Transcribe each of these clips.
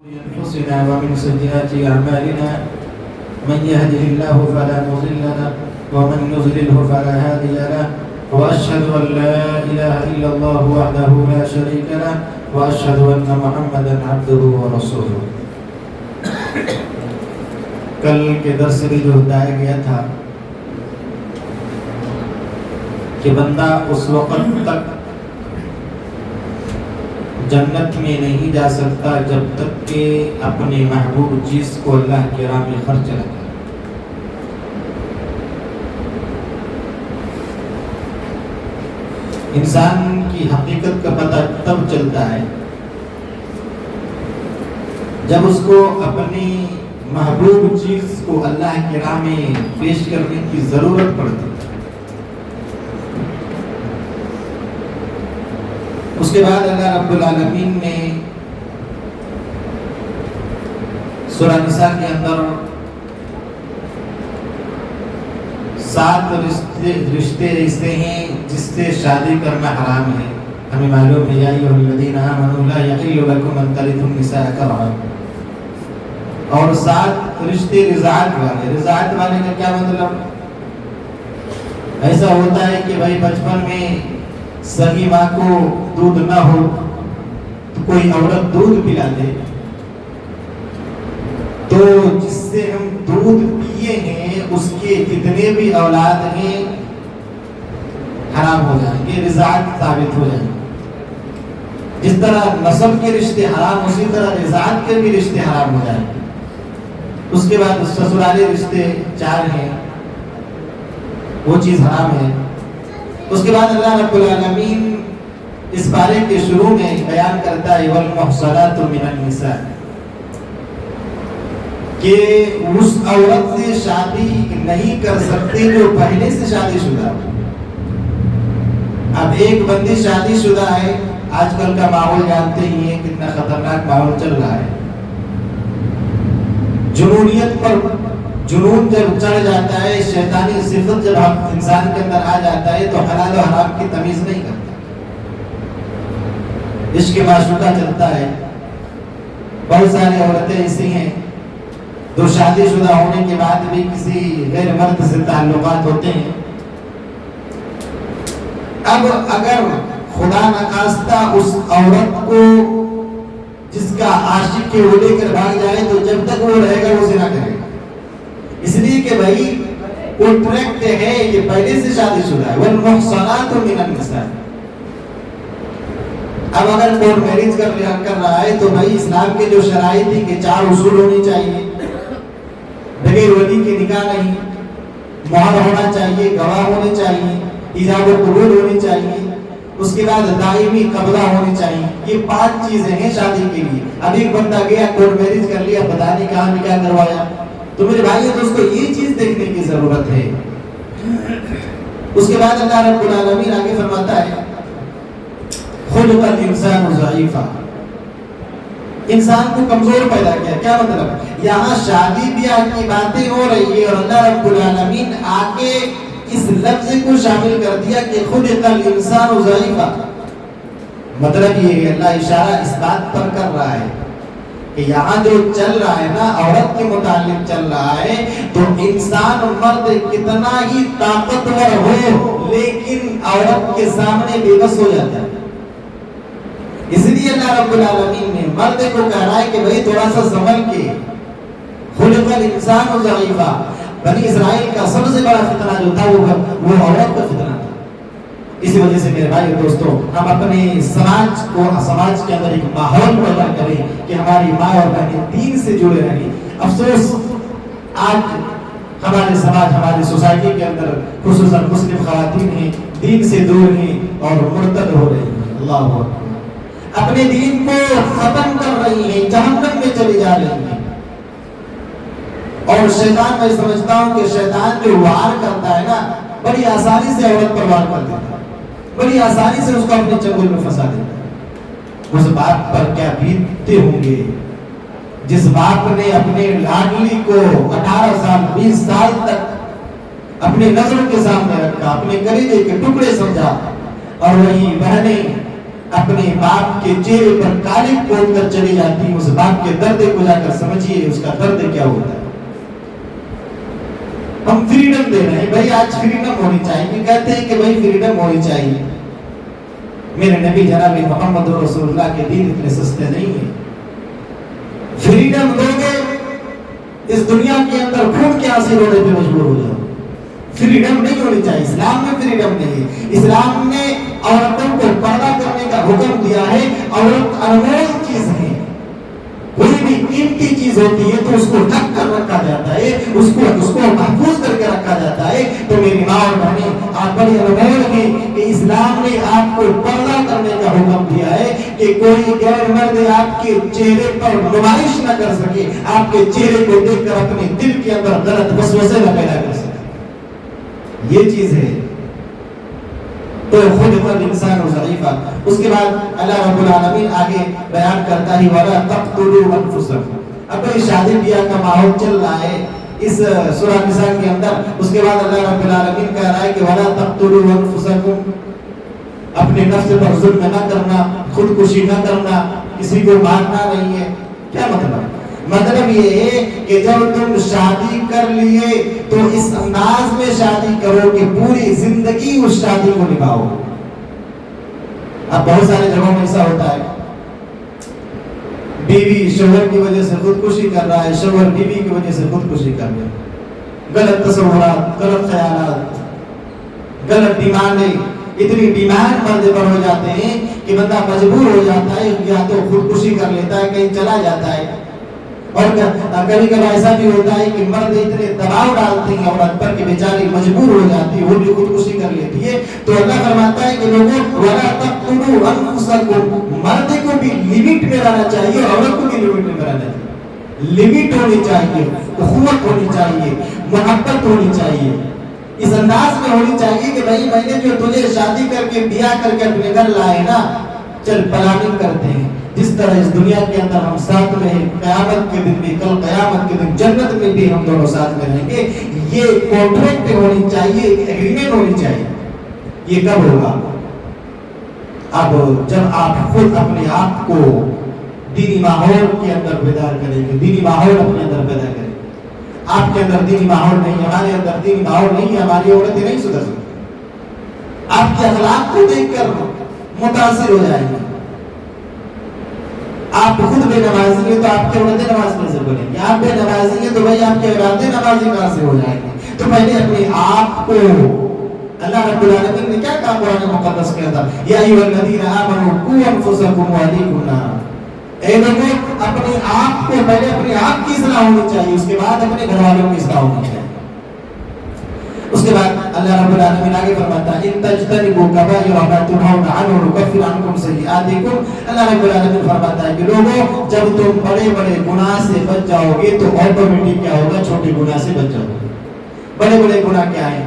أنفسنا ومن سيئات أعمالنا من يهده الله فلا مضل له ومن يضلله فلا هادي له وأشهد أن لا إله إلا الله وحده لا شريك له وأشهد أن محمدا عبده ورسوله. کل کے درس میں جو بتایا گیا تھا کہ بندہ اس وقت تک جنت میں نہیں جا سکتا جب تک کہ اپنے محبوب چیز کو اللہ کی راہ میں خرچ نہ کرے. انسان کی حقیقت کا پتہ تب چلتا ہے جب اس کو اپنی محبوب چیز کو اللہ کی راہ میں پیش کرنے کی ضرورت پڑتی ہے. اس کے بعد اللہ رب العالمین نے سورہ نساء کے اندر 7 رشتے ایسے ہیں جس سے شادی کرنا حرام ہے. ہمیں معلوم ہے یا ایھا الذین آمنوا لا یحل لکم ان ترثوا النساء کرہا. اور 7 رشتے رضاعت والے. رضاعت والے کا کیا مطلب؟ ایسا ہوتا ہے کہ بھائی بچپن میں سگی ماں کو دودھ نہ ہو تو کوئی عورت دودھ پلا دے تو جس سے ہم دودھ پیے ہیں اس کے جتنے بھی اولاد ہیں حرام ہو جائیں گے، رضاعت ثابت ہو جائیں گے. جس طرح نسب کے رشتے حرام اسی طرح رضاعت کے بھی رشتے حرام ہو جائیں گے. اس کے بعد سسرالی رشتے 4 ہیں، وہ چیز حرام ہے. اس کے بعد اللہ رب العالمین اس بارے کے شروع میں بیان کرتا ہے والمحصنات من النساء کہ اس عورت سے شادی نہیں کر سکتے جو پہلے سے شادی شدہ ہو. اب ایک بندی شادی شدہ ہے، آج کل کا ماحول جانتے ہی ہیں کتنا خطرناک ماحول چل رہا ہے. جنونیت پر جنون جب چڑھ جاتا ہے، شیطانی صفت جب انسان کے اندر آ جاتا ہے تو حلال و حرام کی تمیز نہیں کرتا. عشق معشوقہ چلتا ہے. بہت ساری عورتیں ایسی ہیں جو شادی شدہ ہونے کے بعد بھی کسی غیر مرد سے تعلقات ہوتے ہیں. اب اگر خدا نخواستہ اس عورت کو جس کا عاشق کے وہ لے کر بھاگ جائے تو جب تک وہ رہے گا وہ زنا کرے گا. اس لیے کہ بھائی وہ ٹریکٹ ہے، یہ پہلے سے شادی شدہ ہے. والمحصنات من النساء. اب اگر کورٹ میرج کر رہا ہے تو بھائی اسلام کے جو شرائط ہیں کہ 4 اصول ہونی چاہیے. بغیر ولی کے نکاح نہیں، مہر ہونا چاہیے، گواہ ہونے چاہیے، ایجاب و قبول ہونی چاہیے، اس کے بعد دائمی قبضہ ہونی چاہیے. یہ 5 چیزیں ہیں شادی کے لیے. اب ایک بندہ گیا کورٹ میرج کر لیا، پتہ نہیں کہاں نکاح کروایا. تو میرے بھائی دوستو یہ چیز دیکھنے کی ضرورت ہے. اس کے بعد اللہ رب العالمین آگے فرماتا ہے خلق الانسان ضعیفا. انسان کو کمزور پیدا کیا. کیا مطلب؟ یہاں شادی بیاہ کی باتیں ہو رہی ہے اور اللہ رب العالمین آگے اس لفظ کو شامل کر دیا کہ خلق الانسان ضعیفا. مطلب یہ ہے اللہ اشارہ اس بات پر کر رہا ہے کہ یہاں جو چل رہا ہے نا عورت کے متعلق چل رہا ہے تو انسان مرد کتنا ہی طاقتور ہو لیکن عورت کے سامنے بے بس ہو جاتا ہے. اس لیے اللہ رب العالمین نے مرد کو کہا ہے کہ بھائی تھوڑا سا سنبھل کے. خلق الانسان ضعیفا. بنی اسرائیل کا سب سے بڑا فتنہ جو تھا وہ عورت کا فتنہ تھا. اسی وجہ سے میرے بھائی دوستو ہم اپنے سماج کے اندر ایک ماحول پیدا کریں کہ ہماری ماں اور بہنیں دین سے جڑے رہیں. افسوس آج ہمارے سماج ہماری سوسائٹی کے اندر خصوصاً مسلم خواتین ہیں دین سے دور ہیں اور مرتد ہو رہی ہیں. اللہ اکبر. اپنے دین کو ختم کر رہی ہیں، جہنم میں چلی جا رہی ہیں. اور شیطان میں سمجھتا ہوں کہ شیطان جو وار کرتا ہے نا بڑی آسانی سے عورت پر وار کر دیتا ہے، بڑی آسانی سے اس کو اپنے چنگل میں پھنسا دیتا ہے. اس باپ پر کیا بیتتے ہوں گے جس باپ نے اپنے لاڈلی کو 18 سال 20 سال تک اپنے نظروں کے سامنے رکھا، اپنے کلیجے کے ٹکڑے سمجھا، اور وہی بہنیں اپنے باپ کے چہرے پر کالک پوت کر چلی جاتی ہے، اس باپ کے درد کو جا کر سمجھیے اس کا درد کیا ہوتا ہے۔ ہم فریڈم دے رہے ہیں، بھائی آج فریڈم ہونی چاہیے، کہتے ہیں کہ بھائی فریڈم ہونی چاہیے۔ میرے نبی جناب محمد رسول اللہ کے دین اتنے سستے نہیں ہیں۔ فریڈم دو گے اس دنیا کے اندر خون کے آنسو رونے پہ مجبور ہو جاؤ۔ فریڈم نہیں ہونی چاہیے، اسلام میں فریڈم نہیں ہے۔ اسلام نے عورتوں کو پردہ کرنے کا حکم دیا ہے۔ عورت انمول چیز ہے، کوئی بھی قیمتی چیز ہوتی ہے تو اس کو ڈھک کر رکھا جاتا ہے، اس کو محفوظ کر کے رکھا جاتا ہے۔ تو میری ماں اور بہنیں، آپ بڑی انمول ہیں کہ اسلام نے آپ کو پردہ کرنے کا حکم دیا ہے کہ کوئی غیر مرد آپ کے چہرے پر نمائش نہ کر سکے، آپ کے چہرے کو دیکھ کر اپنے دل کے اندر غلط وسوسے نہ پیدا کر سکے۔ یہ چیز ہے۔ تو خلق الانسان ضعیفا۔ اس کے بعد اللہ رب العالمین آگے بیان کرتا ہے وَلَا تَقْتُلُوا أَنفُسَكُمْ۔ اب یہ شادی بیاہ کا ماحول چل رہا ہے اس سورہ نساء کے اندر۔ اس کے بعد اللہ رب العالمین کہہ رہا ہے کہ وَلَا تَقْتُلُوا أَنفُسَكُمْ، اپنے نفس پر ظلم نہ کرنا، خودکشی نہ کرنا، کسی کو مارنا نہیں ہے۔ کیا مطلب؟ مطلب یہ ہے کہ جب تم شادی کر لیے تو اس انداز میں شادی کرو کہ پوری زندگی اس شادی کو نبھاؤ۔ اب بہت سارے جگہوں میں ایسا ہوتا ہے، بیوی شوہر کی وجہ سے خودکشی کر رہا ہے، شوہر بیوی کی وجہ سے خودکشی کر رہا ہے۔ غلط تصورات، غلط خیالات، غلط ڈیمانڈیں، اتنی ڈیمانڈ مرد پر ہو جاتے ہیں کہ بندہ مجبور ہو جاتا ہے، یا تو خودکشی کر لیتا ہے، کہیں چلا جاتا ہے۔ اور کبھی کبھی ایسا بھی ہوتا ہے کہ مرد اتنے دباؤ ڈالتے ہیں عورت پر کہ بیچاری مجبور ہو جاتی ہے، وہ بھی خودکشی کر لیتی ہے۔ تو اللہ فرماتا ہے کہ لوگوں وَلَا تَقْتُلُوا أَنفُسَكُمْ، مرد کو بھی لمٹ میں رہنا چاہیے، عورت کو بھی لمٹ میں رہنا چاہیے۔ لمٹ ہونی چاہیے، اخوت ہونی چاہیے، محبت ہونی چاہیے، اس انداز میں ہونی چاہیے کہ بھائی میں نے جو تجھے شادی کر کے بیاہ کر کے اپنے گھر لائے نا، چل پلاننگ کرتے ہیں، جس طرح اس دنیا کے اندر ہم ساتھ میں ہیں، قیامت کے دن بھی، کل قیامت کے دن جنت میں بھی ہم دونوں ساتھ میں رہیں گے۔ یہ کانٹریکٹ ہونی چاہیے، ایگریمنٹ ہونی چاہیے۔ یہ کب ہوگا؟ اب جب آپ خود اپنے آپ کو دینی ماحول کے اندر بیدار کریں گے، دینی ماحول اپنے اندر پیدا کریں گے۔ آپ کے اندر دینی ماحول نہیں، ہمارے اندر دینی ماحول نہیں ہے، ہماری عورتیں نہیں سدھر سکتی۔ آپ کے اخلاق کو دیکھ کر متاثر ہو جائیں گے۔ آپ خود بے نمازی ہیں تو آپ کے عورتیں نماز کیسے پڑھیں گی؟ آپ بے نمازی ہیں تو بھائی آپ کے اولادیں نمازی کہاں سے ہو جائیں گے؟ تو پہلے اپنے آپ کو، اللہ رب العالمین نے کیا کہا قرآن مقدس کے اندر؟ یا ایھا الذین آمنوا قوا انفسکم واہلیکم نارا۔ اے لوگوں، اپنے آپ کو، پہلے اپنے آپ کی اصلاح ہونی چاہیے، اس کے بعد اپنے گھر والوں کی اصلاح ہونی چاہیے۔ اس کے بعد اللہ رب العالمین آگے فرماتا ہے ان تجتنبوا کبائر ما تنہون عنہ نکفر عنکم سیئاتکم۔ اللہ رب العالمین فرماتا ہے کہ لوگوں، جب تم بڑے بڑے گناہ سے بچ جاؤ گے تو آٹومیٹک کیا ہوگا؟ چھوٹے گناہ سے بچ جاؤ گے۔ بڑے بڑے گناہ کیا ہیں؟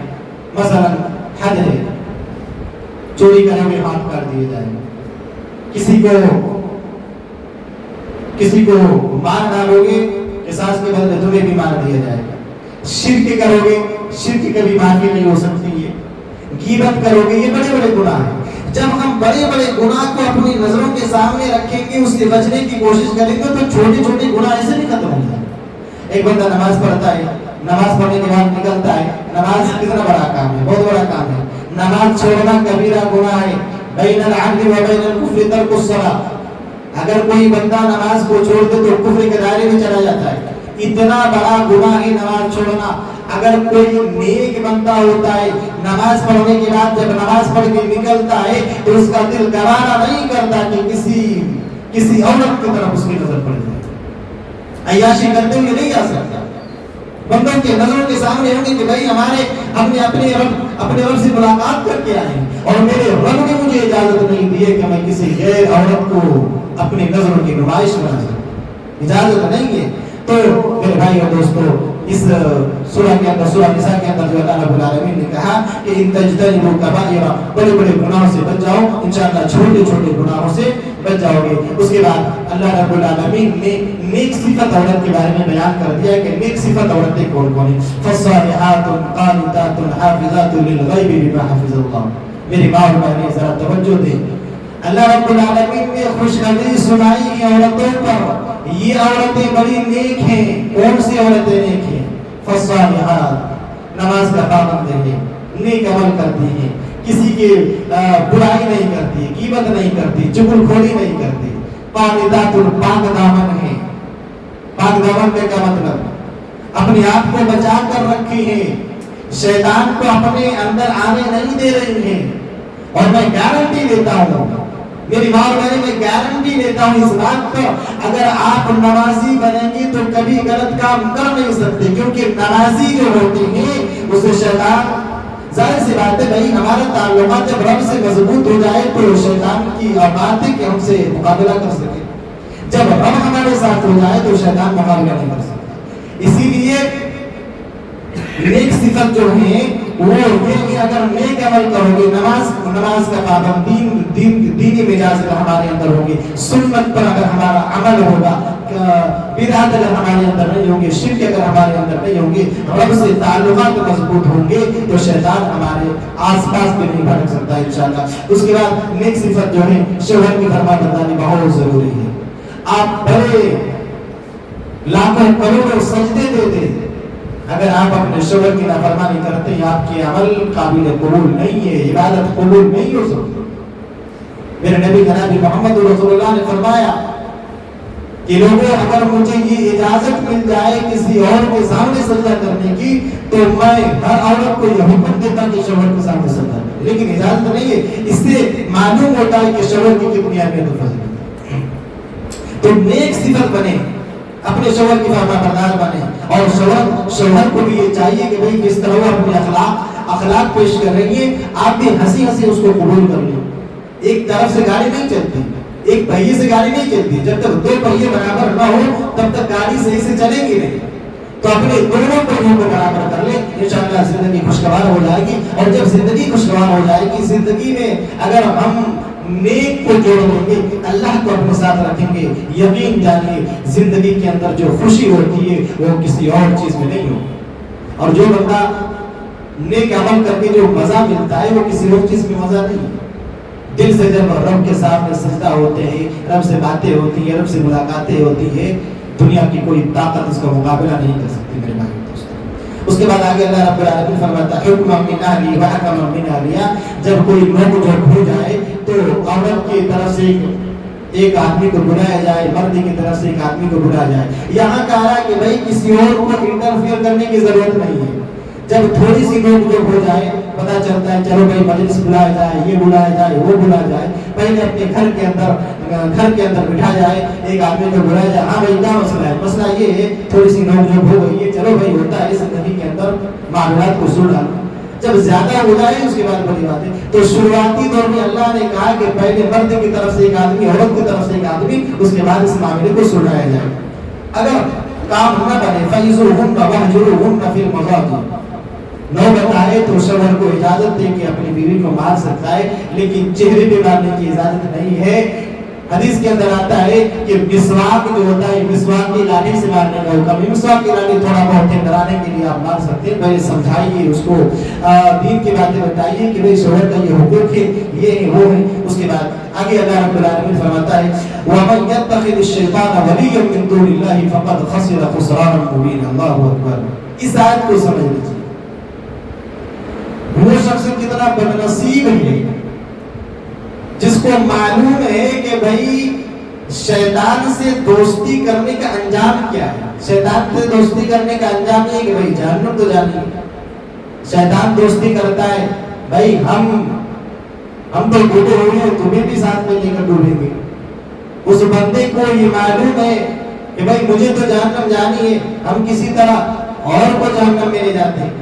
مثلا حد ہے، چوری کرو گے معاف کر دیے جائیں گے، کسی کو مار ڈالو گے قصاص کے بدلے تمہیں بھی مار دیا جائے گا۔ شرک کرو گے، شرک کبھی معافی نہیں ہو سکتی ہے۔ غیبت کرو گے، یہ بڑے بڑے گناہ ہیں۔ جب ہم بڑے بڑے گناہ کو اپنی نظروں کے سامنے رکھیں گے، اس سے بچنے کی کوشش کریں گے تو چھوٹے چھوٹے گناہ ایسے نہیں ختم ہو جائیں گے۔ ایک بندہ نماز پڑھتا ہے، نماز پڑھنے کے بعد نکلتا ہے، نماز کتنا بڑا کام ہے، بہت بڑا کام ہے۔ نماز چھوڑنا کبیرہ گناہ ہے۔ بین العبد و بین الکفر ترک الصلاۃ۔ اگر کوئی بندہ نماز کو چھوڑ دے تو کفر کے دائرے میں چلا جاتا ہے۔ اتنا بڑا گناہ ہے نماز چھوڑنا۔ اگر کوئی نیک بندہ ہوتا ہے، نماز پڑھنے کے بعد جب نماز پڑھ کے نکلتا ہے تو اس کا دل گوارا نہیں کرتا کہ کسی عورت کی طرف اس کی نظر پڑ جائے۔ عیاشی کرتے ہوئے نہیں آ سکتا، بندوں کے نظروں کے سامنے ہوں گے کہ بھائی ہمارے اپنے رب سے ملاقات کر کے آئے ہیں اور میرے رب نے مجھے اجازت نہیں دی ہے کہ میں کسی غیر عورت کو اپنی نظروں کی نمائش بنا سکوں، اجازت نہیں ہے۔ تو میرے بھائی اور دوستو، اس سورہ کے اندر، سورہ نساء کے اندر جو اللہ رب العالمین نے کہا کہ ان تجتنبوا کبائر، بڑے بڑے گناہوں سے بچ جاؤ، انشاءاللہ چھوٹے چھوٹے گناہوں سے بچ جاؤ گے۔ اس کے بعد اللہ رب العالمین نے نیک صفت عورت کے بارے میں بیان کر دیا کہ نیک صفت عورتیں کون کون ہیں۔ فالصالحات قانتات حافظات للغیب بما حفظ اللہ۔ میری ماں اور بہنیں ذرا توجہ دیں، اللہ رب العالمین نے خوشخبری سنائی ہے عورتوں پر، یہ عورتیں بڑی نیک ہیں۔ کون سی عورتیں نیک ہیں؟ فالصالحات، نماز کا پابند ہیں، نیک عمل کرتی ہیں، کسی کی برائی نہیں کرتی، غیبت نہیں کرتی، چغل خوری نہیں کرتی، قانتات پاک دامن ہیں۔ پاک دامن میں کیا مطلب؟ اپنے آپ کو بچا کر رکھی ہیں، شیطان کو اپنے اندر آنے نہیں دے رہی ہیں۔ اور میں گارنٹی دیتا ہوں، میری ماں اور میں گارنٹی دیتا ہوں اس بات کو، اگر آپ نمازی بنیں گی تو کبھی غلط کام کر نہیں سکتے، کیونکہ نمازی جو ہوتے ہیں اسے شیطان، ظاہر سی بات ہے بھائی ہمارا تعلقات جب رب سے مضبوط ہو جائے تو شیطان کی بات ہے کہ ہم سے مقابلہ کر سکے، جب رب ہمارے ساتھ ہو جائے تو شیطان مقابلہ نہیں کر سکتا۔ اسی لیے نیک صفت جو ہے وہ یہ، اگر نیک عمل کرو گے، نماز کا پابند، دینی مزاج اگر ہمارے اندر ہوگی، سنت پر اگر ہمارا عمل ہوگا، بدعت اگر ہمارے اندر نہیں ہوں گے، شرک اگر ہمارے اندر نہیں ہوں گے، رب سے تعلقات مضبوط ہوں گے تو شیطان ہمارے آس پاس بھی نہیں بھٹک سکتا انشاءاللہ۔ اس کے بعد نیک صفت جو ہے شوہر کی فرمانبرداری بہت ضروری ہے۔ آپ بڑے لاکھوں کروڑوں سجدے دیتے، اگر آپ اپنے شوہر کی نافرمانی کرتے ہیں، آپ کے عمل قابل قبول نہیں ہے، عبادت قبول نہیں ہو سکتی۔ میرے نبی جناب محمد رسول اللہ نے فرمایا کہ لوگوں، اگر مجھے یہ اجازت مل جائے کسی اور کے سامنے سجدہ کرنے کی تو میں ہر عورت کو یہ حکم دیتا کہ شوہر کے سامنے سجدہ کرے، لیکن اجازت نہیں ہے۔ اس سے معلوم ہوتا ہے کہ شوہر کی کتنی اہمیت و فضیلت ہے۔ تو نیک صفت بنے، اپنے شوہر کی فرمانبردار بنے، اور شوہر کو بھی یہ چاہیے کہ بھئی کس طرح وہ اپنے اخلاق پیش کر رہی ہے، آپ بھی ہنسی ہنسی اس کو قبول کر لیں۔ ایک طرف سے گاڑی نہیں چلتی، ایک پہیے سے گاڑی نہیں چلتی، جب تک دو پہیے برابر نہ ہو تب تک گاڑی صحیح سے چلے گی نہیں۔ تو اپنے دونوں پہیوں کو برابر کر لیں، انشاءاللہ زندگی خوشگوار ہو جائے گی۔ اور جب زندگی خوشگوار ہو جائے گی، زندگی میں اگر ہم نیک کو جوڑ لیں گے، اللہ کو اپنے ساتھ رکھیں گے، یقین جانیے زندگی کے اندر جو خوشی ہوتی ہے وہ کسی اور چیز میں نہیں ہوتی۔ اور جو بندہ نیک عمل کر کے جو مزہ ملتا ہے وہ کسی اور چیز میں مزہ نہیں ہے۔ دل سے جب رب کے سامنے سجدہ ہوتے ہیں، رب سے باتیں ہوتی ہیں، رب سے ملاقاتیں ہوتی ہیں، دنیا کی کوئی طاقت اس کا مقابلہ نہیں کر سکتی میرے بھائی دوستو۔ اس کے بعد آگے اللہ رب العالمین فرماتا ہے حکم من اہلی و حکم من اہلیہ، جب کوئی نوک جھوک ہو جائے تو عورت کی طرف سے ایک آدمی کو بلایا جائے، مرد کی طرف سے ایک آدمی کو بلایا جائے۔ یہاں کہا ہے کہ بھائی کسی اور کو انٹرفیئر کرنے کی ضرورت نہیں ہے۔ جب تھوڑی سی نوک جھوک ہو جائے، پتہ چلتا ہے چلو بھائی مجلس بلایا جائے، یہ بلایا جائے، وہ بلایا جائے، پہلے اپنے گھر کے اندر بٹھا جائے، ایک آدمی کو بلایا جائے، ہاں بھائی کیا مسئلہ ہے؟ مسئلہ یہ ہے تھوڑی سی نوک جھوک ہو گئی ہے، چلو بھائی ہوتا ہے زندگی کے اندر، معاملات کو سلجھانا۔ جب زیادہ ہو جائے اس کے بعد بڑی بات ہے۔ تو شروعاتی دور میں اللہ نے کہا کہ پہلے مرد کی طرف سے ایک آدمی، عورت کی طرف سے ایک آدمی، اس کے بعد اس معاملے کو سلجھایا جائے۔ اگر کام نہ بنے فَإِذُوهُنَّ وَاهْجُرُوهُنَّ فِي الْمَضَاجِعِ، نوبت آئے تو شوہر کو اجازت دے کہ اپنی بیوی کو مار سکتا ہے، لیکن چہرے پہ مارنے کی اجازت نہیں ہے۔ حدیث کے اندر آتا ہے کہ مسواک جو ہوتا ہے، مسواک کی لاٹھی سے مارنے کا حکم ہے۔ مسواک کی لاٹھی تھوڑا بہت ڈرانے کے لیے آپ مار سکتے ہیں، پہلے سمجھائیے اس کو، دین کی باتیں بتائیے کہ بھئی شوہر کا یہ حقوق ہے، یہ ہے، وہ ہے۔ اس کے بعد آگے اللہ رب العالمین فرماتا ہے وَمَن يَتَّخِذِ الشَّيْطَانَ وَلِيًّا مِن دُونِ اللَّهِ فَقَدْ خَسِرَ خُسْرَانًا مُبِينًا۔ اللہ اکبر۔ اس آیت کو سمجھ لیجیے، وہ شخص کتنا بدنصیب ہے جس کو معلوم ہے کہ بھائی شیطان سے دوستی کرنے کا انجام کیا ہے۔ شیطان سے دوستی کرنے کا انجام یہ ہے کہ بھائی جہنم تو جانی ہے۔ شیطان دوستی کرتا ہے بھائی ہم تو ڈوبے ہوئے ہیں، تمہیں بھی ساتھ میں لے کر ڈوبیں گے۔ اس بندے کو یہ معلوم ہے کہ بھائی مجھے تو جہنم جانی ہے، ہم کسی طرح اور کو جہنم میں لے جاتے ہیں۔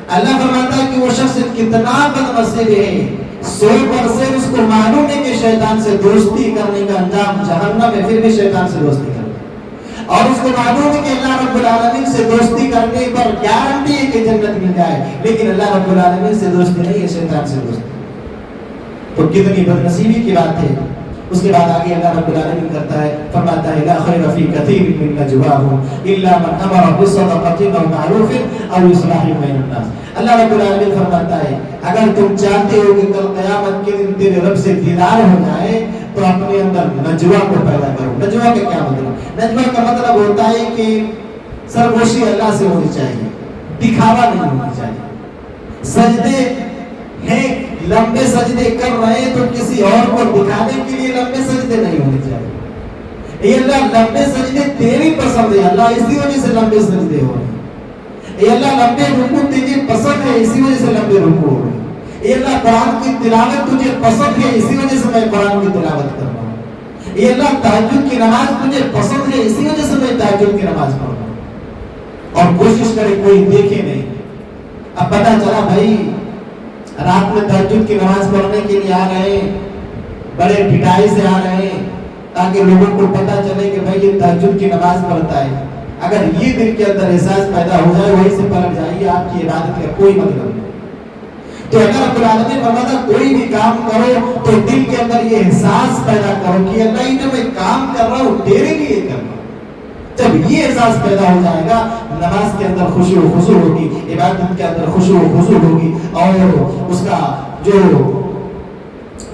اللہ فرماتا ہے کہ وہ شخص کتنا بدنصیب ہے، 100% اس کو معلوم ہے کہ شیطان سے دوستی کرنے کا انجام جہنم ہے، پھر بھی شیطان سے دوستی کرتا ہے۔ اور اس کو معلوم ہے کہ اللہ رب العالمین سے دوستی کرنے پر گارنٹی ہے کہ جنت مل جائے، لیکن اللہ رب العالمین سے دوستی نہیں ہے، شیطان سے دوستی۔ تو کتنی بدنصیبی کی بات ہے۔ اس کے بعد آگے اللہ رب العالمین کرتا ہے، فرماتا ہے لا خیر فی کثیر من نجواہم الا من امر بالصدقۃ او معروف او اصلاح بین الناس۔ اللہ رب العالمین فرماتا ہے اگر تم چاہتے ہو کہ کل قیامت کے دن تیرے رب سے دیدار ہو جائے تو اپنے اندر نجوا کو پیدا کرو۔ نجوا کا کیا مطلب؟ نجوا کا مطلب ہوتا ہے کہ سرگوشی اللہ سے ہونی چاہیے، دکھاوا نہیں ہونی چاہیے۔ سجدے ہیں، لمبے سجدے کر رہے ہیں تو کسی اور کو دکھانے کے لیے لمبے سجدے نہیں ہونے چاہیے۔ اے اللہ لمبے سجدے تیری پسند ہے اللہ، اسی وجہ سے لمبے سجدے ہو رہے ہیں۔ اے اللہ لمبے رکوع تجھے پسند ہے، اسی وجہ سے لمبے رکوع ہو رہے ہیں۔ اے اللہ قرآن کی تلاوت تجھے پسند ہے، اسی وجہ سے میں قرآن کی تلاوت کر رہا ہوں۔ اے اللہ تہجد کی نماز تجھے پسند ہے، اسی وجہ سے میں تہجد کی نماز پڑھ رہا ہوں۔ اور کوشش کرے کوئی دیکھے نہیں۔ اب پتہ چلا بھائی رات میں تہجد کی نماز پڑھنے کے لیے آ رہے ہیں، بڑے ڈھٹائی سے آ رہے ہیں تاکہ لوگوں کو پتہ چلے کہ بھائی یہ تہجد کی نماز پڑھتا ہے۔ اگر یہ دل کے اندر احساس پیدا ہو جائے وہیں سے پلٹ جائیے، آپ کی عبادت کا کوئی مطلب نہیں۔ تو اگر رب العالمین فرماتا کوئی بھی کام کرو تو دل کے اندر یہ احساس پیدا کرو کہ اللہ یہ جو میں کام کر رہا ہوں تیرے لیے کر رہا ہوں۔ جب یہ احساس پیدا ہو جائے گا نماز کے اندر خشوع و خضوع ہوگی، عبادت کے اندر خشوع و خضوع ہوگی، اور اس کا جو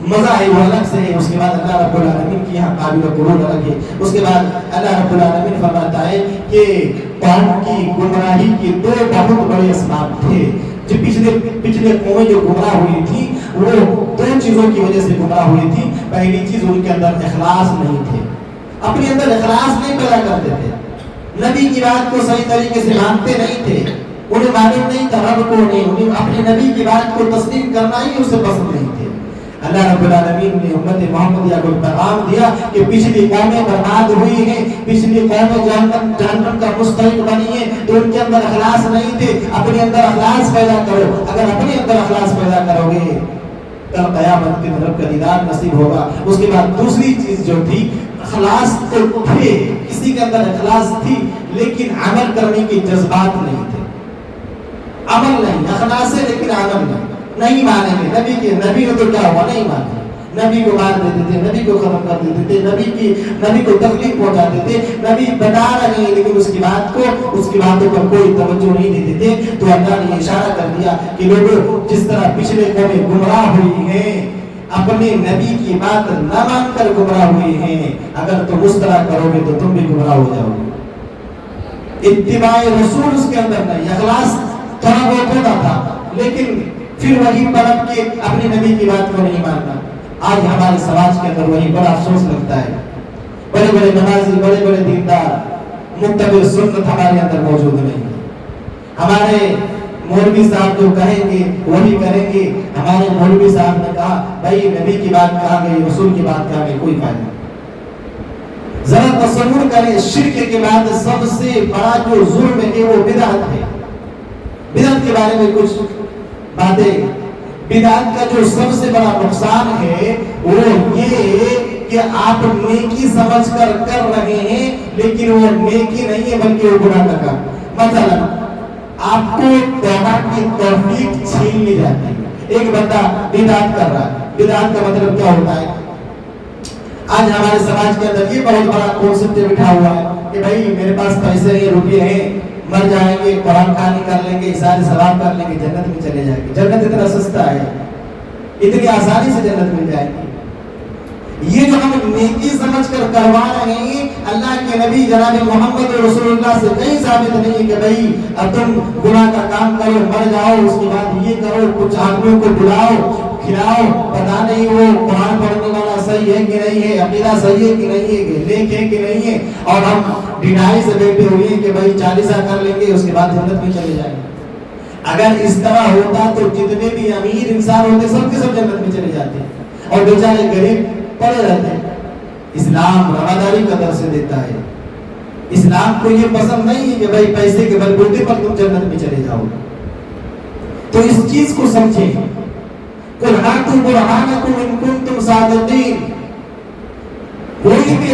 مزہ ہے وہ الگ سے ہے۔ اس کے بعد اللہ رب العالمین کی یہاں قابل قبول الگ ہے۔ اس کے بعد اللہ رب العالمین فرماتا ہے کہ قوم کی گمراہی کے دو بہت بڑے اسباب تھے۔ جو پچھلے قومیں جو گمراہ ہوئی تھی وہ دو چیزوں کی وجہ سے گمراہ ہوئی تھی۔ پہلی چیز ان کے اندر اخلاص نہیں تھے، اپنے اندر اخلاص نہیں پیدا کرتے تھے، نبی کی بات کو صحیح طریقے سے مانتے نہیں تھے، انہیں معلوم نہیں تھا رب کو نہیں، انہیں اپنے نبی کی بات کو تسلیم کرنا ہی اسے پسند نہیں تھے۔ اللہ رب العالمین نے امت محمدیہ کو پیغام دیا کہ پچھلی قومیں برباد ہوئی ہیں، پچھلی قومیں جہنم کا مستحق بنی ہیں تو ان کے اندر اخلاص نہیں تھے، اپنے اندر اخلاص پیدا کرو۔ اگر اپنے اندر اخلاص پیدا کرو گے کل قیامت کے رب کا دیدار نصیب ہوگا۔ اس کے بعد دوسری چیز جو تھی اخلاص تو تھے، کسی کے اندر اخلاص تھی لیکن عمل کرنے کے جذبات نہیں تھے، عمل نہیں، اخلاص ہے لیکن عمل نہیں مانیں گے۔ نبی کو تو کیا ہوا، نہیں مانے، نبی کو مار دیتے تھے، نبی کو ختم کر دیتے تھے، نبی کو تکلیف پہنچاتے تھے، نبی بتا رہے ہیں لیکن اس کی باتوں پر کوئی توجہ نہیں دیتے تھے۔ تو اللہ نے اشارہ کر دیا کہ لوگوں جس طرح پچھلے قومیں گمراہ ہوئی ہیں، اپنے نبی کی بات نہ مان کر گمراہ ہوئے ہیں، اگر تم اس طرح کرو گے تو تم بھی گمراہ ہو جاؤ گے۔ اتباع رسول اس کے اندر نہیں، اخلاص تھوڑا بہت ہوتا تھا لیکن پھر وہی پلٹ کے اپنے نبی کی بات کو نہیں ماننا۔ آج ہمارے سماج کے اندر وہی بڑا افسوس لگتا ہے، بڑے بڑے نمازی، بڑے بڑے دیندار، متبع سنت ہمارے اندر موجود نہیں۔ ہمارے مولوی صاحب جو کہیں گے وہی کریں گے۔ ہمارے مولوی صاحب نے کہا بھائی نبی کی بات کہا گئی، رسول کی بات کہا گئی، کوئی فائدہ نہیں۔ ذرا تصور کریں شرک کے بعد سب سے بڑا جو ظلم ہے وہ بدعت ہے۔ بدعت کے بارے میں کچھ باتیں، بدعت کا جو سب سے بڑا نقصان ہے وہ یہ ہے کہ آپ نیکی سمجھ کر رہے ہیں لیکن وہ نیکی نہیں ہے بلکہ وہ گناہ کا کام۔ مثلا آپ کو توبہ کی توفیق چھین لی جاتی ہے، ایک بندہ بدعت کر رہا ہے۔ بدعت کا مطلب کیا ہوتا ہے؟ آج ہمارے سماج کے اندر یہ بہت بڑا کانسیپٹ بٹھا ہوا ہے کہ بھائی میرے پاس پیسے ہیں، روپے ہیں، مر جائیں گے، قرآن خوانی کر لیں گے، سارے ثواب کر لیں گے، جنت میں چلے جائیں گے۔ جنت اتنا سستا ہے، اتنی آسانی سے جنت مل جائے گی۔ یہ جو ہم نیکی سمجھ کر کروا رہے ہیں اللہ کے نبی جناب محمد رسول اللہ سے کہیں ثابت نہیں ہے کہ بھائی اب تم گناہ کا کام کرو، مر جاؤ، اس کے بعد یہ کرو، کچھ آدمیوں کو بلاؤ، کھلاؤ، پتا نہیں وہ قرآن پڑھنے والا صحیح ہے کہ نہیں ہے، عقیدہ صحیح ہے کہ نہیں ہے، نیک ہے کہ نہیں ہے، اور ہم ڈھائی سے بیٹھے ہوئے ہیں کہ بھائی 40 کر لیں گے اس کے بعد جنت میں چلے جائیں گے۔ اگر اس طرح ہوتا تو جتنے بھی امیر انسان ہوتے سب کے سب جنت میں چلے جاتے اور بیچارے غریب پڑے رہتے۔ اسلام رواداری کا درس دیتا ہے، اسلام کو یہ پسند نہیں ہے کہ بھائی پیسے کے بلبوتے پر تم جنت میں چلے جاؤ۔ تو اس چیز کو سمجھیں، قُلْ هَاتُوا بُرْهَانَكُمْ إِن كُنتُمْ صَادِقِينَ۔ کوئی بھی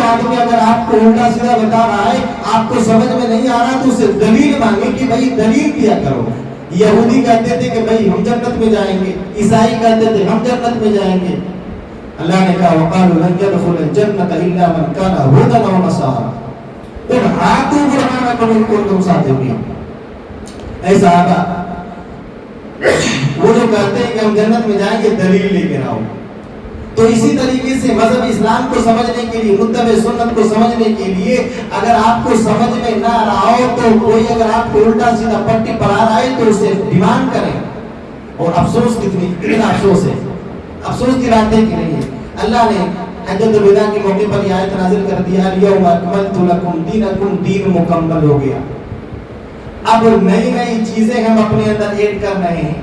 آدمی اگر آپ کو الٹا سیدھا بتا رہا ہے، آپ کو سمجھ میں نہیں آ رہا تو اسے دلیل مانگے کہ بھائی دلیل دیا کرو۔ یہودی کہتے تھے کہ بھائی ہم جنت میں جائیں گے، عیسائی کہتے تھے ہم جنت میں جائیں گے، اللہ نے کہا وقالوا لن يدخل الجنة الا من كان هودا او نصارى قل هاتوا برهانكم ان كنتم صادقين. اے صحابہ وہ جو کہتے ہیں کہ ہم جنت میں جائیں گے دلیل لے کر آؤ. تو اسی طریقے سے مذہب اسلام کو سمجھنے کے لیے متبع سنت کو سمجھنے کے لیے اگر آپ کو سمجھ میں نہ آ رہا ہو تو کوئی اگر آپ کو الٹا سیدھا پٹی پڑھا رہا ہے تو اسے ڈیمانڈ کریں. اور افسوس کتنا افسوس ہے, افسوس کی بات ہے کہ نہیں ہے. اللہ نے حجۃ الوداع کے موقع پر یہ آیت نازل کر دیا الیوم اکملت لکم دینکم, دین مکمل ہو گیا. اب نئی نئی چیزیں ہم اپنے اندر ایڈ کر رہے ہیں.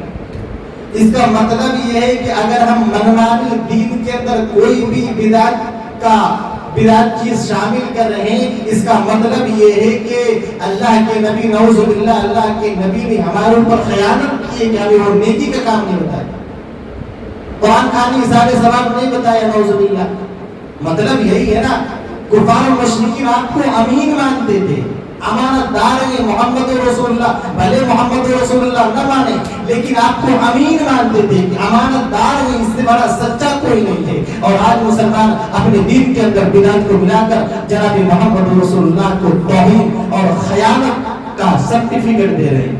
اس کا مطلب یہ ہے کہ اگر ہم منمانی دین کے اندر کوئی بھی بدعت چیز شامل کر رہے ہیں, اس کا مطلب یہ ہے کہ اللہ کے نبی نعوذ باللہ اللہ کے نبی نے ہمارے اوپر خیانت کی ہے کہ ہمیں وہ نیکی کا کام نہیں بتایا, قرآن خانی حساب ثواب نہیں بتایا نعوذ باللہ. مطلب یہی ہے نا, کفار و مشرکین آپ کو امین مانتے تھے, امانت دار ہے محمد رسول اللہ, بھلے محمد رسول اللہ نہ مانے لیکن آپ کو امین مانتے تھے کہ امانت دار ہے, اس سے بڑا سچا کوئی نہیں ہے. اور آج مسلمان اپنے دین کے اندر بدعت کو ملا کر جناب محمد رسول اللہ کو توہین اور خیانت کا سرٹیفکیٹ دے رہے ہیں.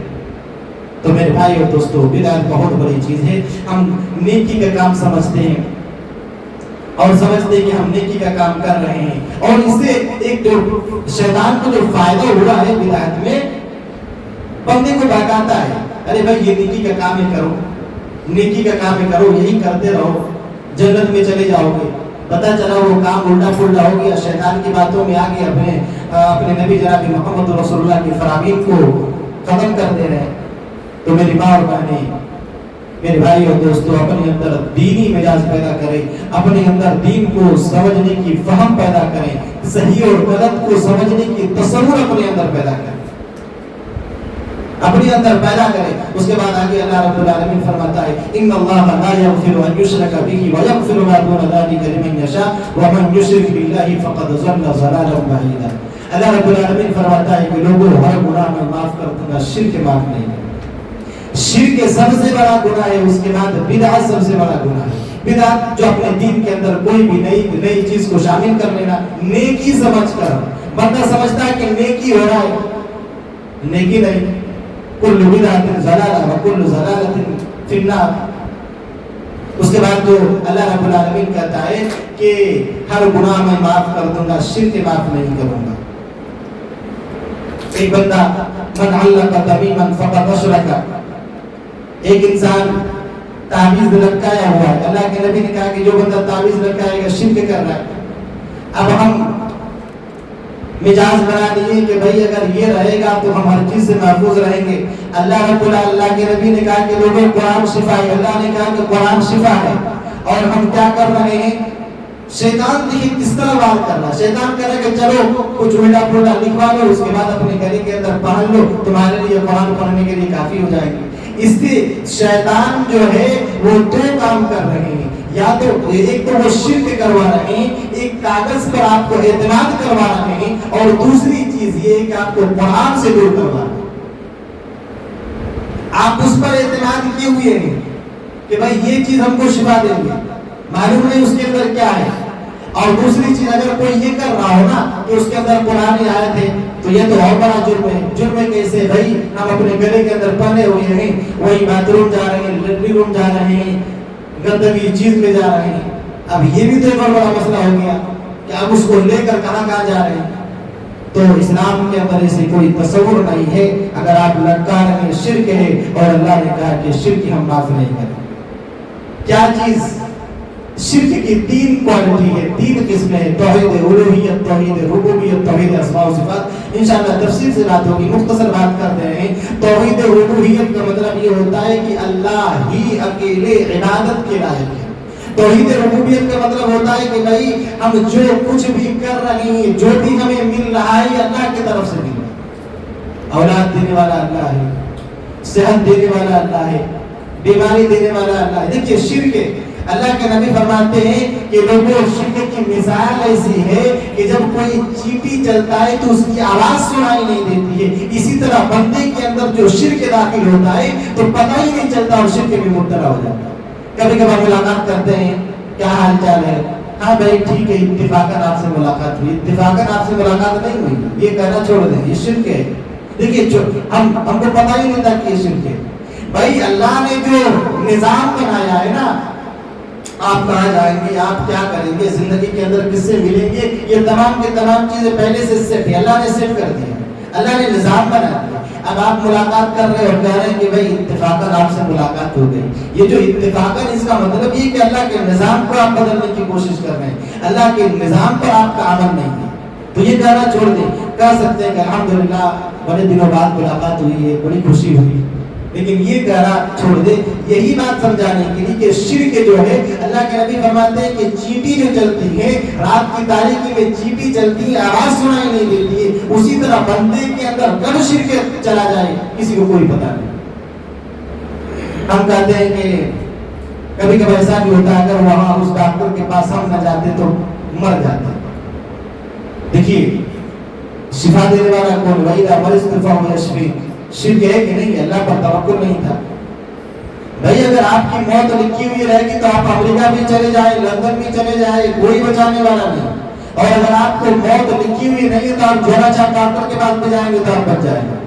تو میرے بھائی اور دوستو, بدعت بہت بڑی چیز ہے. ہم نیکی کا کام سمجھتے ہیں اور سمجھتے ہیں کہ ہم نیکی کا کام کر رہے ہیں, اور اس سے ایک جو شیطان کو جو فائدہ ہوا ہے بدعت میں, بندے کو بہکاتا ہے, ارے بھائی یہ نیکی کا کام ہی کرو, نیکی کا کام ہی کرو, یہی کرتے رہو, جنت میں چلے جاؤ گے. پتہ چلا وہ کام الٹا پلٹا ہو گیا, شیطان کی باتوں میں آگے اپنے نبی جناب محمد رسول اللہ کی فرامین کو ختم کر دے رہے ہیں. تو میری ماں اور بہنیں, میرے بھائی اور دوستو, اپنے اندر دینی مزاج پیدا کریں, اپنے اندر دین کو سمجھنے کی فہم پیدا کریں, صحیح اور غلط کو سمجھنے کی تصور اپنے اندر پیدا کریں, اپنے اندر پیدا کریں. اس کے بعد آگے اللہ رب العالمین فرماتا ہے ان اللہ لا یغفر ان یشرک به ویغفر ما دون ذلک لمن یشاء ومن یشرک باللہ فقد ضل ضلالا بعیدا. اللہ رب العالمین فرماتا ہے کہ لوگوں ہر گناہ میں معاف کر دوں گا, شرک معاف نہیں کروں. شرک سب سے بڑا گناہ ہے, اس کے بعد بدعت سب سے بڑا گناہ ہے. بدعت جو اپنے دین کے اندر کوئی بھی نئی چیز کو شامل کر لینا نیکی سمجھ کر, بندہ سمجھتا ہے کہ نیکی ہو رہا ہے, نیکی نہیں. کل بدعت ضلالہ وکل ضلالۃ فی النار. اس کے بعد تو اللہ رب العالمین کہتا ہے کہ ہر گناہ میں معاف کر دوں گا, شرک معاف نہیں کروں گا. ایک بندہ من علق تمیما فقد اشرک, ایک انسان تعویذ لٹکایا ہوا ہے. اللہ کے نبی نے کہا کہ جو بندہ تعویذ لٹکائے گا شرک کر رہا ہے. اب ہم مزاج بنا دیے کہ بھائی اگر یہ رہے گا تو ہم ہر چیز سے محفوظ رہیں گے. اللہ کے نبی نے کہا کہ لوگوں قرآن شفا ہے, اللہ نے کہا کہ قرآن شفا ہے, اور ہم کیا کر رہے ہیں, شیطان دیکھیں کس طرح بات کر رہا ہے. شیطان کہہ رہا ہے کہ چلو کچھ الٹا پلٹا لکھوا لو, اس کے بعد اپنے گلے کے اندر پہن لو, تمہارے لیے قرآن پڑھنے کے لیے کافی ہو جائے گی. اس سے شیطان جو ہے وہ دو کام کر رہے ہیں, یا تو ایک تو وہ شرک کروا رہے ہیں, ایک کاغذ پر آپ کو اعتماد کروا رہے ہیں, اور دوسری چیز یہ ہے کہ آپ کو قرآن سے دور کروا رہے ہیں. آپ اس پر اعتماد کیے ہوئے ہیں کہ بھائی یہ چیز ہم کو شفا دیں گے, معلوم نہیں اس کے اندر کیا ہے. اور دوسری چیز اگر کوئی یہ کر رہا ہو نا کہ اس کے اندر قرآن آیت ہے تو یہ تو اور بڑا جرم ہے. جرم ہے کیسے بھائی, ہم اپنے گلے کے اندر پہنے ہوئے ہیں, وہی باتھ روم جا رہے ہیں, لیٹرین روم جا رہے ہیں, گندگی چیز میں جا رہے ہیں. اب یہ بھی تو ایک بڑا مسئلہ ہو گیا کہ اب اس کو لے کر کہاں کہاں جا رہے ہیں. تو اسلام کے اندر ایسے کوئی تصور نہیں ہے. اگر آپ لٹکا رہے ہیں شرک ہے, اور اللہ نے کہا کہ شرک ہم معاف نہیں کریں. کیا چیز شرک کی تین کوالٹی ہے, تین قسمیں ہیں, توحید الوہیت, توحید ربوبیت, توحید اسماء و صفات. انشاءاللہ تفصیل سے بات ہوگی, مختصر بات کرتے ہیں. توحید الوہیت کا مطلب یہ ہوتا ہے کہ اللہ ہی اکیلے عبادت کے لائق ہے. توحید ربوبیت کا مطلب ہوتا ہے کہ بھائی ہم جو کچھ بھی کر رہے ہیں, جو بھی ہمیں مل رہا ہے اللہ کی طرف سے مل رہا ہے. اولاد دینے والا اللہ ہے, صحت دینے والا اللہ ہے, بیماری دینے والا اللہ ہے. دیکھیے شرک ہے, اللہ کے نبی فرماتے ہیں کہ لوگوں شرک کی مثال ایسی ہے کہ جب کوئی چیٹی چلتا ہے تو اس کی آواز سنائی نہیں دیتی ہے. اسی طرح بندے کے اندر جو شرک داخل ہوتا ہے تو پتہ ہی نہیں چلتا اور شرک میں مبتلا ہو جاتا ہے. کبھی کبھار ملاقات کرتے ہیں کیا حال چال ہے؟ ہاں بھائی ٹھیک ہے، اتفاقاً آپ سے ملاقات ہوئی. اتفاقاً آپ سے ملاقات نہیں ہوئی، یہ کہنا چھوڑ دیں، یہ شرک ہے. دیکھیے ہم کو پتہ ہی نہیں تھا کہ یہ شرک ہے. بھائی اللہ نے جو نظام بنایا ہے نا، آپ کہاں جائیں گے، آپ کیا کریں گے، زندگی کے اندر کس سے ملیں گے، یہ تمام کی تمام چیزیں پہلے سے سیٹ ہے. اللہ نے سیٹ کر دیا، اللہ نے نظام بنا دیا. اب آپ ملاقات کر رہے ہیں اور کہہ رہے ہیں کہ بھائی اتفاقاً آپ سے ملاقات ہو گئی. یہ جو اتفاقاً، اس کا مطلب یہ کہ اللہ کے نظام کو آپ بدلنے کی کوشش کر رہے ہیں، اللہ کے نظام پر آپ کا عمل نہیں ہے. تو یہ کہنا چھوڑ دیں. کہہ سکتے ہیں کہ الحمدللہ بڑے دنوں بعد ملاقات ہوئی ہے، بڑی خوشی ہوئی، لیکن یہ کہنا چھوڑ دے. یہی بات سمجھانے کے لیے کہ شرک جو ہے، اللہ کے نبی فرماتے ہیں کہ چیٹی جو چلتی ہے رات کی تاریکی میں، چیٹی چلتی ہے، آواز سنائی نہیں دیتی ہے، اسی طرح بندے کے اندر کب شرک چلا جائے کسی کو کوئی پتہ نہیں. ہم کہتے ہیں کہ کبھی کبھی ایسا بھی ہوتا ہے اگر وہاں اس ڈاکٹر کے پاس ہم نہ جاتے تو مر جاتے. دیکھیے شفا دینے والا کون؟ وَإِذَا مَرِضْتُ فَهُوَ يَشْفِينِ. شرک ہے کہ نہیں؟ اللہ پر توکل نہیں تھا. بھائی اگر آپ کی موت لکھی ہوئی رہے گی تو آپ امریکہ بھی چلے جائیں، لندن بھی چلے جائیں، کوئی بچانے والا نہیں. اور اگر آپ کو موت لکھی ہوئی نہیں ہے تو آپ جوڑا چاہ ڈاکٹر کے پاس بھی جائیں گے تو آپ بچ جائیں گے.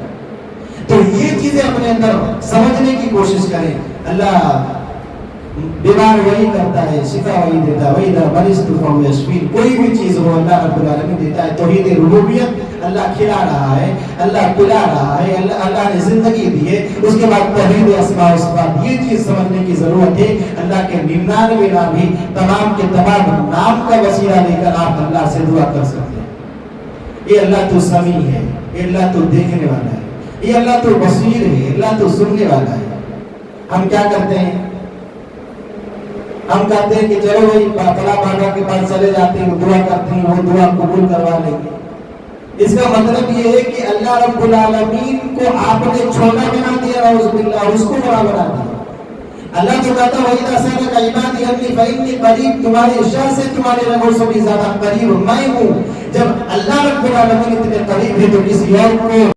تو یہ چیزیں اپنے اندر سمجھنے کی کوشش کریں. اللہ بیمار وہی کرتا ہے، شفا وہی دیتا ہے. وہی مریض فہو یشفین. کوئی بھی چیز ہو اللہ رب العالمین دیتا ہے. توحید ربوبیت، اللہ کھلا رہا ہے، اللہ پلا رہا ہے، اللہ نے زندگی دی ہے. اس کے بعد توحید اسماء و صفات، یہ چیز سمجھنے کی ضرورت ہے. اللہ کے 99 نام ہی تمام کے تمام نام کا وسیلہ لے کر آپ اللہ سے دعا کر سکتے ہیں. یہ اللہ تو سمیع ہے، یہ اللہ تو دیکھنے والا ہے، یہ اللہ تو بصیر ہے، اللہ تو سننے والا ہے. ہم کیا کرتے ہیں؟ ہم کہتے ہیں کہ چلو بھائی فلاں بابا کے پاس چلے جاتے ہیں، دعا کرتے ہیں، وہ دعا قبول کروا لیں گے. اس کا مطلب یہ ہے کہ اللہ رب العالمین کو آپ نے چھوٹا بنا دیا، نعوذ باللہ، اور اس کو بڑا بنا دیا. اللہ تو کہتا ہے وَإِذَا سَأَلَكَ عِبَادِي عَنِّي فَإِنِّي قَرِيبٌ. تمہاری شر سے تمہارے رگوں سے بھی زیادہ قریب میں ہوں. جب اللہ رب العالمین اتنے قریب ہے تو کسی اور کو